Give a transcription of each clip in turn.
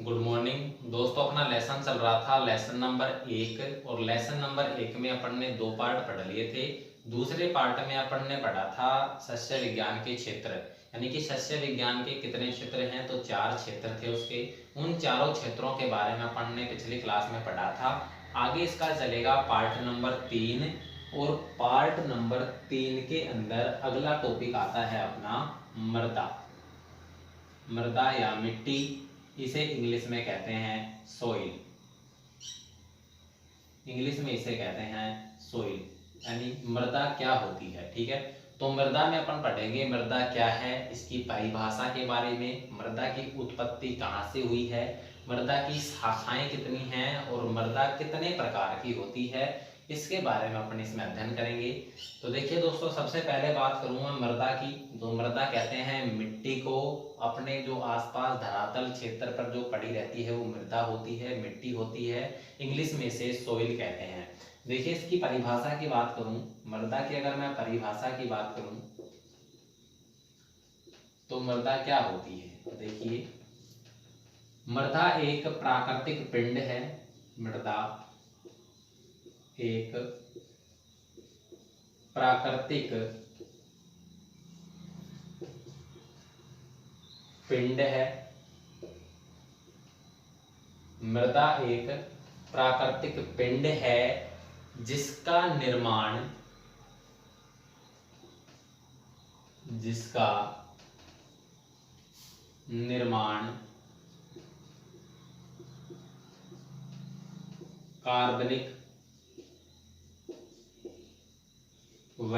Good morning दोस्तों। अपना lesson चल रहा था लेसन नंबर 1 और लेसन नंबर 1 में अपन ने 2 पार्ट पढ़ लिए थे। दूसरे पार्ट में अपन ने पढ़ा था सस्य विज्ञान के क्षेत्र, यानी कि सस्य विज्ञान के कितने क्षेत्र हैं, तो 4 क्षेत्र थे उसके। उन चारों क्षेत्रों के बारे में अपन ने पिछली क्लास में पढ़ा था। आगे इसका चलेगा पार्ट नंबर 3 और पार्ट नंबर 3 के अंदर अगला टॉपिक आता है अपना मृदा। मृदा या मिट्टी, इसे इंग्लिश में कहते हैं सोइल। इंग्लिश में इसे कहते हैं सोइल, यानी मृदा क्या होती है। ठीक है, तो मृदा में अपन पढ़ेंगे मृदा क्या है, इसकी परिभाषा के बारे में, मृदा की उत्पत्ति कहाँ से हुई है, मृदा की शाखाएं कितनी हैं और मृदा कितने प्रकार की होती है, इसके बारे में अपन इसमें अध्ययन करेंगे। तो देखिए दोस्तों, सबसे पहले बात करूंगा मृदा की। तो मृदा कहते हैं मिट्टी को, अपने जो आसपास धरातल क्षेत्र पर जो पड़ी रहती है वो मृदा होती है, मिट्टी होती है। इंग्लिश में इसे सोइल कहते हैं। देखिए इसकी परिभाषा की बात करूं, मृदा की अगर मैं परिभाषा की बात करूं तो मृदा क्या होती है, तो देखिए मृदा एक प्राकृतिक पिंड है। मृदा एक प्राकृतिक पिंड है। मृदा एक प्राकृतिक पिंड है जिसका निर्माण कार्बनिक व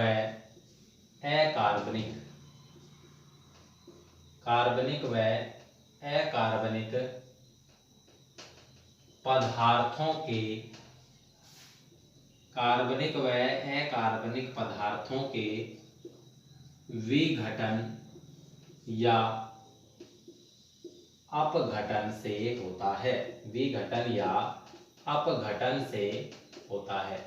अकार्बनिक पदार्थों के विघटन या अपघटन से होता है। विघटन या अपघटन से होता है।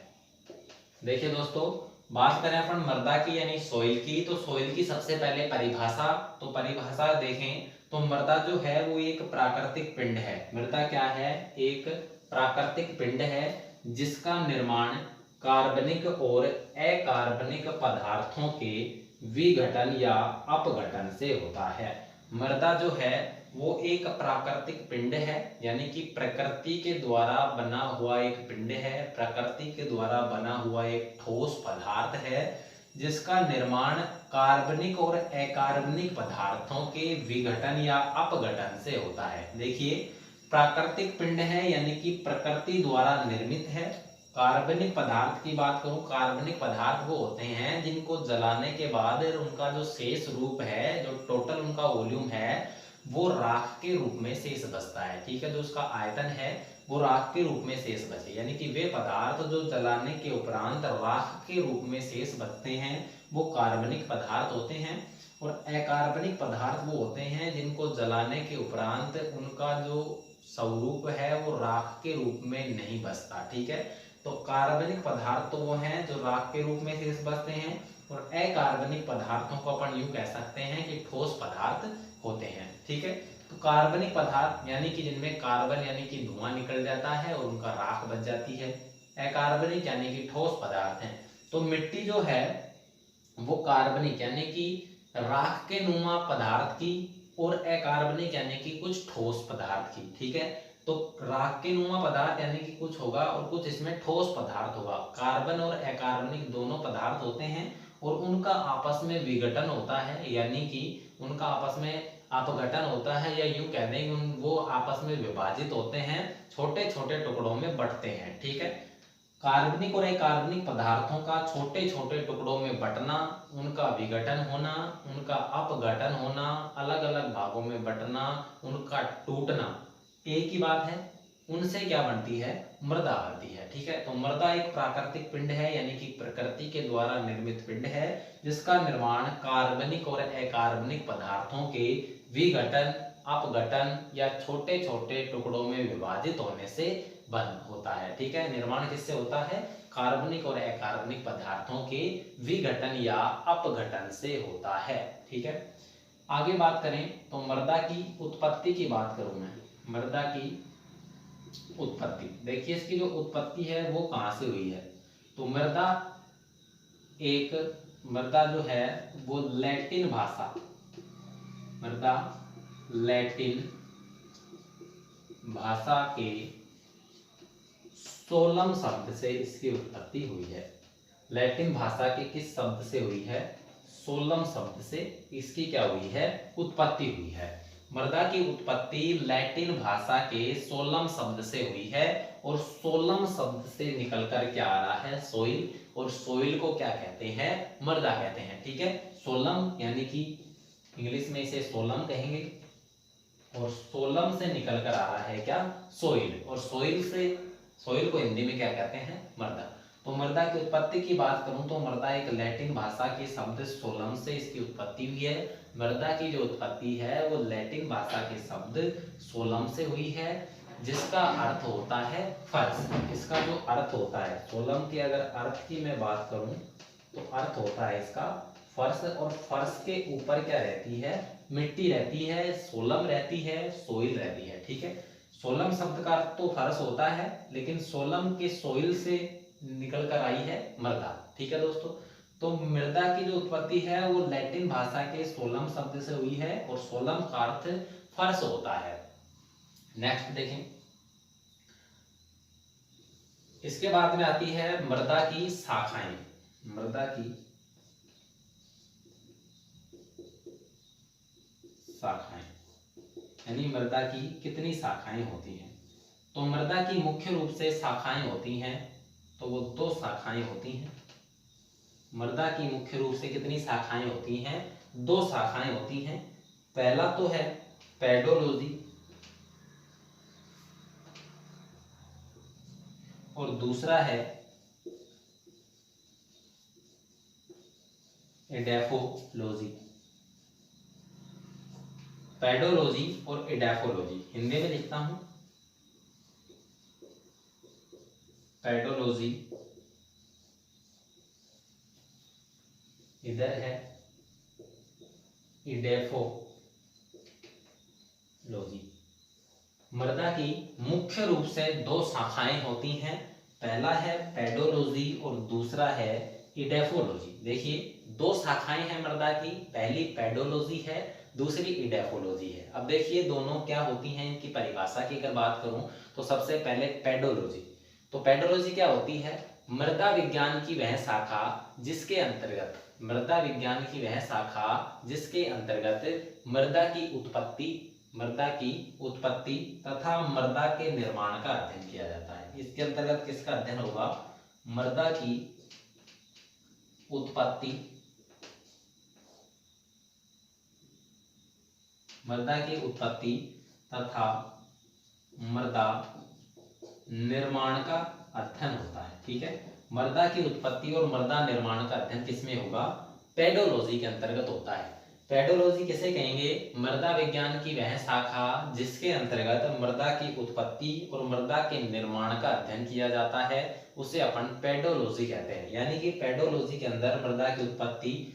देखिए दोस्तों, बात करें अपन मृदा की यानी सोइल की, तो सोइल की सबसे पहले परिभाषा, तो परिभाषा देखें तो मृदा जो है वो एक प्राकृतिक पिंड है। मृदा क्या है, एक प्राकृतिक पिंड है जिसका निर्माण कार्बनिक और अकार्बनिक पदार्थों के विघटन या अपघटन से होता है। मृदा जो है वो एक प्राकृतिक पिंड है, यानी कि प्रकृति के द्वारा बना हुआ एक पिंड है, प्रकृति के द्वारा बना हुआ एक ठोस पदार्थ है जिसका निर्माण कार्बनिक और अकार्बनिक पदार्थों के विघटन या अपघटन से होता है। देखिए प्राकृतिक पिंड है यानी कि प्रकृति द्वारा निर्मित है। कार्बनिक पदार्थ की बात करूं, कार्बनिक पदार्थ वो होते हैं जिनको जलाने के बाद उनका जो शेष रूप है, जो टोटल उनका वॉल्यूम है, वो राख के रूप में शेष बचता है। ठीक है, जो उसका आयतन है वो राख के रूप में शेष बचे, यानी कि वे पदार्थ जो जलाने के उपरांत राख के रूप में शेष बचते हैं वो कार्बनिक पदार्थ होते हैं। और अकार्बनिक पदार्थ वो होते हैं जिनको जलाने के उपरांत उनका जो स्वरूप है वो राख के रूप में नहीं बचता। ठीक है, तो कार्बनिक पदार्थ तो वो हैं जो राख के रूप में शेष बचते हैं, और अकार्बनिक पदार्थों को अपन यूं कह सकते हैं कि ठोस पदार्थ होते हैं। ठीक है, तो कार्बनिक पदार्थ यानी कि जिनमें कार्बन यानी कि धुआं निकल जाता है और उनका राख बच जाती है। अकार्बनिक यानी कि ठोस पदार्थ हैं। तो मिट्टी जो है वो कार्बनिक यानी कि राख के नुमा पदार्थ की, और अकार्बनिक यानी कि कुछ ठोस पदार्थ की। ठीक है, तो राख के नुमा पदार्थ यानी कि कुछ होगा और कुछ इसमें ठोस पदार्थ होगा। कार्बन और अकार्बनिक दोनों पदार्थ होते हैं और उनका आपस में विघटन होता है, यानी कि उनका आपस में अपघटन होता है, या यूं कह दें वो आपस में विभाजित होते हैं, छोटे छोटे टुकड़ों में बंटते हैं। ठीक है, कार्बनिक और अकार्बनिक पदार्थों का छोटे छोटे टुकड़ों में बंटना, उनका विघटन होना, उनका अपघटन होना, अलग अलग भागों में बंटना, उनका टूटना, एक ही बात है। उनसे क्या बनती है, मृदा बनती है। ठीक है, तो मृदा एक प्राकृतिक पिंड है यानी कि प्रकृति के द्वारा निर्मित पिंड है जिसका निर्माण कार्बनिक और अकार्बनिक पदार्थों के विघटन, अपघटन या छोटे छोटे टुकड़ों में विभाजित होने से बन होता है। ठीक है, निर्माण किससे होता है, कार्बनिक और अकार्बनिक पदार्थों के विघटन या अपघटन से होता है। ठीक है, आगे बात करें तो मृदा की उत्पत्ति की बात करूं मैं। मृदा की उत्पत्ति। देखिए इसकी जो उत्पत्ति है वो कहाँ से हुई है, तो मृदा जो है वो लैटिन भाषा, मृदा लैटिन भाषा के सोलम शब्द से इसकी उत्पत्ति हुई है। लैटिन भाषा के किस शब्द से हुई है, सोलम शब्द से इसकी क्या हुई है, उत्पत्ति हुई है। मृदा की उत्पत्ति लैटिन भाषा के सोलम शब्द से हुई है और सोलम शब्द से निकलकर क्या आ रहा है, सोइल, और सोइल को क्या कहते हैं, मृदा कहते हैं। ठीक है, सोलम यानी कि इंग्लिश में इसे सोलम कहेंगे और सोलम से निकलकर आ रहा है क्या, सोइल, और सोइल को हिंदी में क्या कहते हैं, मृदा। तो मृदा की उत्पत्ति की बात करूं तो मृदा एक लैटिन भाषा के शब्द सोलम से इसकी उत्पत्ति हुई है। मृदा की जो उत्पत्ति है वो लैटिन भाषा के शब्द सोलम से हुई है, जिसका अर्थ होता है फर्श। इसका जो अर्थ होता है, सोलम के अगर अर्थ की मैं बात करूं तो अर्थ होता है इसका फर्श, और फर्श के ऊपर क्या रहती है, मिट्टी रहती है, सोलम रहती है, सोइल रहती है। ठीक है, सोलम शब्द का अर्थ तो फर्श होता है, लेकिन सोलम के सोइल से निकल कर आई है मृदा। ठीक है दोस्तों, तो मृदा की जो उत्पत्ति है वो लैटिन भाषा के सोलम शब्द से हुई है और सोलम का अर्थ फर्श होता है। नेक्स्ट देखें, इसके बाद में आती है मृदा की शाखाएं। मृदा की शाखाएं यानी मृदा की कितनी शाखाएं होती हैं, तो मृदा की मुख्य रूप से शाखाएं होती हैं, तो वो 2 शाखाएं होती हैं। मृदा की मुख्य रूप से कितनी शाखाएं होती हैं, 2 शाखाएं होती हैं। पहला तो है पेडोलॉजी और दूसरा है एडेफोलॉजी। पेडोलॉजी और एडेफोलॉजी हिंदी में लिखता हूं, पेडोलॉजी इधर है, इडेफोलॉजी। मृदा की मुख्य रूप से 2 शाखाएं होती हैं, पहला है पेडोलॉजी और दूसरा है इडेफोलॉजी। देखिए 2 शाखाएं हैं मृदा की, पहली पेडोलॉजी है, दूसरी इडेफोलॉजी है। अब देखिए दोनों क्या होती हैं, इनकी परिभाषा की अगर बात करूं तो सबसे पहले पेडोलॉजी। तो पेडोलॉजी क्या होती है, मृदा विज्ञान की वह शाखा जिसके अंतर्गत मृदा विज्ञान की वह शाखा जिसके अंतर्गत मृदा की उत्पत्ति तथा मृदा के निर्माण का अध्ययन किया जाता है। इसके अंतर्गत किसका अध्ययन होगा, मृदा की उत्पत्ति तथा मृदा निर्माण का अध्ययन होता है। ठीक है, मृदा की उत्पत्ति और मृदा निर्माण का अध्ययन किसमें होगा, पेडोलॉजी के अंतर्गत होता है। पेडोलॉजी किसे कहेंगे, मृदा विज्ञान की वह शाखा जिसके अंतर्गत मृदा की उत्पत्ति और मृदा के निर्माण का अध्ययन किया जाता है, उसे अपन पेडोलॉजी कहते हैं। यानी कि पेडोलॉजी के अंदर मृदा की उत्पत्ति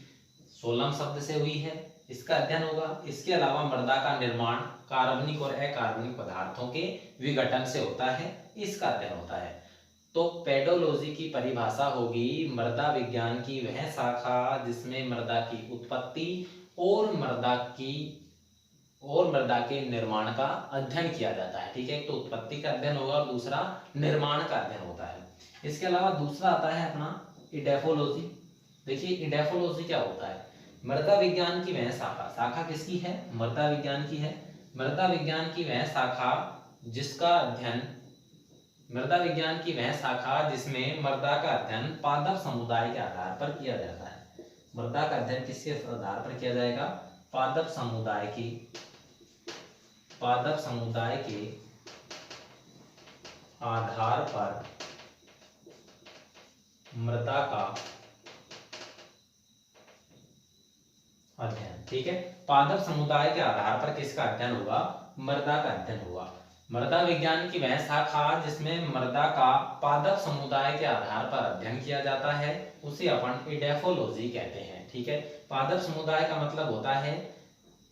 सोलम शब्द से हुई है, इसका अध्ययन होगा। इसके अलावा मृदा का निर्माण कार्बनिक और अकार्बनिक पदार्थों के विघटन से होता है, इसका अध्ययन होता है। तो पेडोलॉजी की परिभाषा होगी मृदा विज्ञान की वह शाखा जिसमें मृदा की उत्पत्ति और मृदा के निर्माण का अध्ययन किया जाता है। ठीक है, तो उत्पत्ति का अध्ययन होगा और दूसरा निर्माण का अध्ययन होता है। इसके अलावा दूसरा आता है अपना इडेफोलॉजी। देखिए इडेफोलॉजी क्या होता है, मृदा विज्ञान की वह शाखा किसकी है, मृदा विज्ञान की है। मृदा विज्ञान की वह शाखा जिसमें मृदा का अध्ययन पादप समुदाय के आधार पर किया जाता है। मृदा का अध्ययन किसके आधार पर किया जाएगा, पादप समुदाय के आधार पर मृदा का अध्ययन। ठीक है, पादप समुदाय के आधार पर किसका अध्ययन होगा, मृदा का अध्ययन होगा। मृदा विज्ञान की वह शाखा जिसमें मृदा का पादप समुदाय के आधार पर अध्ययन किया जाता है उसे अपन इडेफोलॉजी कहते हैं। ठीक है, पादप समुदाय का मतलब होता है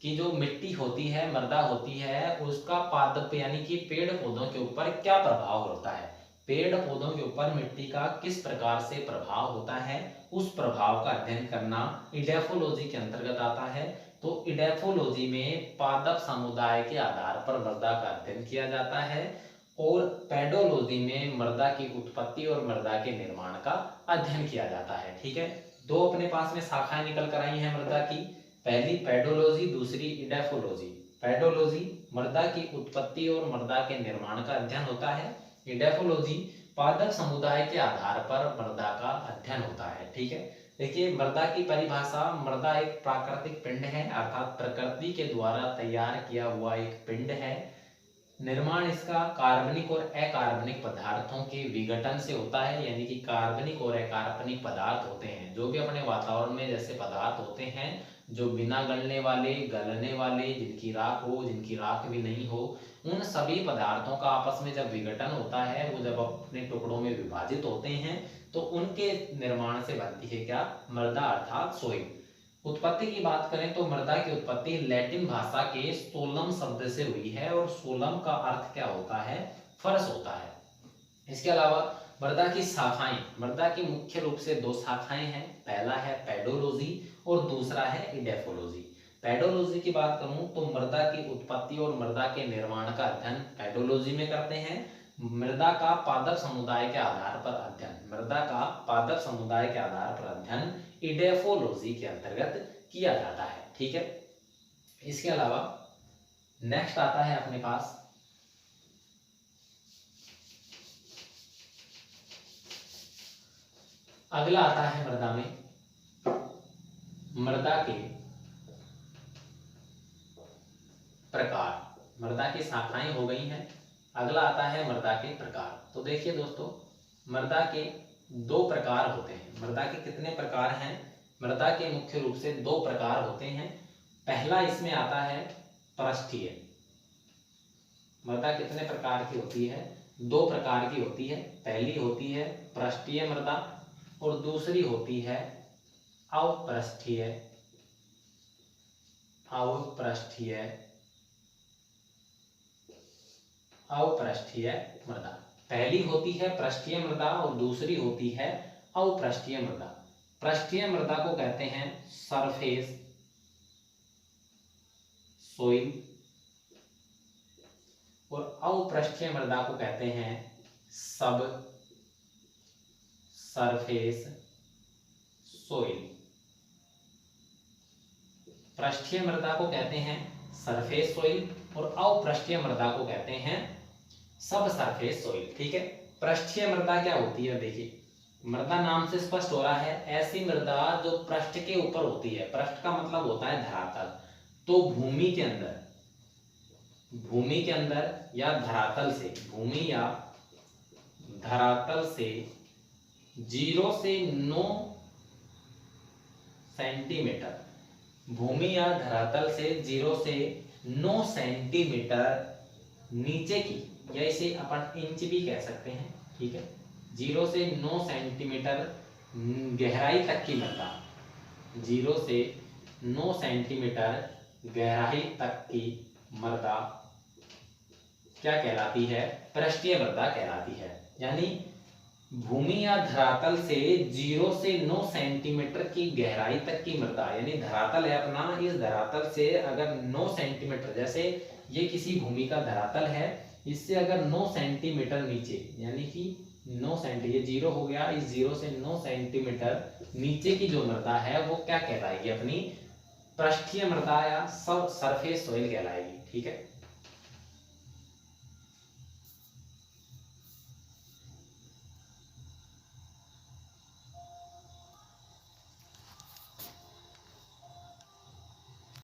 कि जो मिट्टी होती है, मृदा होती है, उसका पादप यानी कि पेड़ पौधों के ऊपर क्या प्रभाव होता है, पेड़ पौधों के ऊपर मिट्टी का किस प्रकार से प्रभाव होता है, उस प्रभाव का अध्ययन करना इडेफोलॉजी के अंतर्गत आता है। तो इडेफोलॉजी में पादप समुदाय के आधार पर मृदा का अध्ययन किया जाता है और पेडोलॉजी में मृदा की उत्पत्ति और मृदा के निर्माण का अध्ययन किया जाता है। ठीक है, दो अपने पास में शाखाएं निकल कर आई हैं मृदा की, पहली पेडोलॉजी, दूसरी इडेफोलॉजी। पेडोलॉजी मृदा की उत्पत्ति और मृदा के निर्माण का अध्ययन होता है, इडेफोलॉजी पादप समुदाय के आधार पर मृदा का अध्ययन होता है। ठीक है, देखिए मृदा की परिभाषा, मृदा एक प्राकृतिक पिंड है, अर्थात प्रकृति के द्वारा तैयार किया हुआ एक पिंड है। निर्माण इसका कार्बनिक और अकार्बनिक पदार्थों के विघटन से होता है, यानी कि कार्बनिक और अकार्बनिक पदार्थ होते हैं जो भी अपने वातावरण में जैसे पदार्थ होते हैं जो बिना गलने वाले, गलने वाले, जिनकी राख हो, जिनकी राख भी नहीं हो, उन सभी पदार्थों का आपस में जब विघटन होता है, वो जब अपने टुकड़ों में विभाजित होते हैं तो उनके निर्माण से बनती है क्या, मृदा अर्थात सोइल। उत्पत्ति की बात करें तो मृदा की उत्पत्ति लैटिन भाषा के सोलम शब्द से हुई है और सोलम का अर्थ क्या होता है, फर्श होता है। इसके अलावा मृदा की शाखाएं, मृदा की मुख्य रूप से दो शाखाएं हैं, पहला है पेडोलॉजी और दूसरा है इडेफोलॉजी। पेडोलॉजी की बात करूं तो मृदा की उत्पत्ति और मृदा के निर्माण का अध्ययन पेडोलॉजी में करते हैं। मृदा का पादप समुदाय के आधार पर अध्ययन, मृदा का पादप समुदाय के आधार पर अध्ययन इडेफोलॉजी के अंतर्गत किया जाता है। ठीक है, इसके अलावा नेक्स्ट आता है अपने पास अगला आता है मृदा में मृदा के प्रकार, मृदा की शाखाएं हो गई हैं, अगला आता है मृदा के प्रकार। तो देखिए दोस्तों, मृदा के दो प्रकार होते हैं। मृदा के कितने प्रकार हैं, मृदा के मुख्य रूप से दो प्रकार होते हैं। पहला इसमें आता है पृष्ठीय। मृदा कितने प्रकार की होती है, दो प्रकार की होती है। पहली होती है पृष्ठीय मृदा और दूसरी होती है अपृष्ठीय, अपृष्ठीय, अपृष्ठीय मृदा। पहली होती है पृष्ठीय मृदा और दूसरी होती है अपृष्ठीय मृदा। पृष्ठीय मृदा को कहते हैं सरफेस सोइल और अपृष्ठीय मृदा को कहते हैं सब सरफेस सोइल। पृष्ठीय मृदा को कहते हैं सरफेस सोइल और अपृष्ठीय मृदा को कहते हैं सब सरफेस सोइल। ठीक है, पृष्ठीय मृदा क्या होती है, देखिए मृदा नाम से स्पष्ट हो रहा है, ऐसी मृदा जो पृष्ठ के ऊपर होती है। पृष्ठ का मतलब होता है धरातल, तो भूमि के अंदर, भूमि के अंदर या धरातल से, भूमि या धरातल से 0 से 9 सेंटीमीटर, भूमि या धरातल से 0 से 9 सेंटीमीटर नीचे की, या इसे अपन इंच भी कह सकते हैं। ठीक है, 0 से 9 सेंटीमीटर गहराई तक की मृदा, 0 से 9 सेंटीमीटर गहराई तक की मृदा क्या कहलाती है, पृष्ठीय मृदा कहलाती है। यानी भूमि या धरातल से 0 से 9 सेंटीमीटर की गहराई तक की मृदा, यानी धरातल है अपना, इस धरातल से अगर 9 सेंटीमीटर, जैसे ये किसी भूमि का धरातल है, इससे अगर 9 सेंटीमीटर नीचे, यानी कि 9 सेंटीमीटर, ये 0 हो गया, इस 0 से 9 सेंटीमीटर नीचे की जो मृदा है वो क्या कहलाएगी, अपनी पृष्ठीय मृदा या सब सरफेस सोइल कहलाएगी। ठीक है,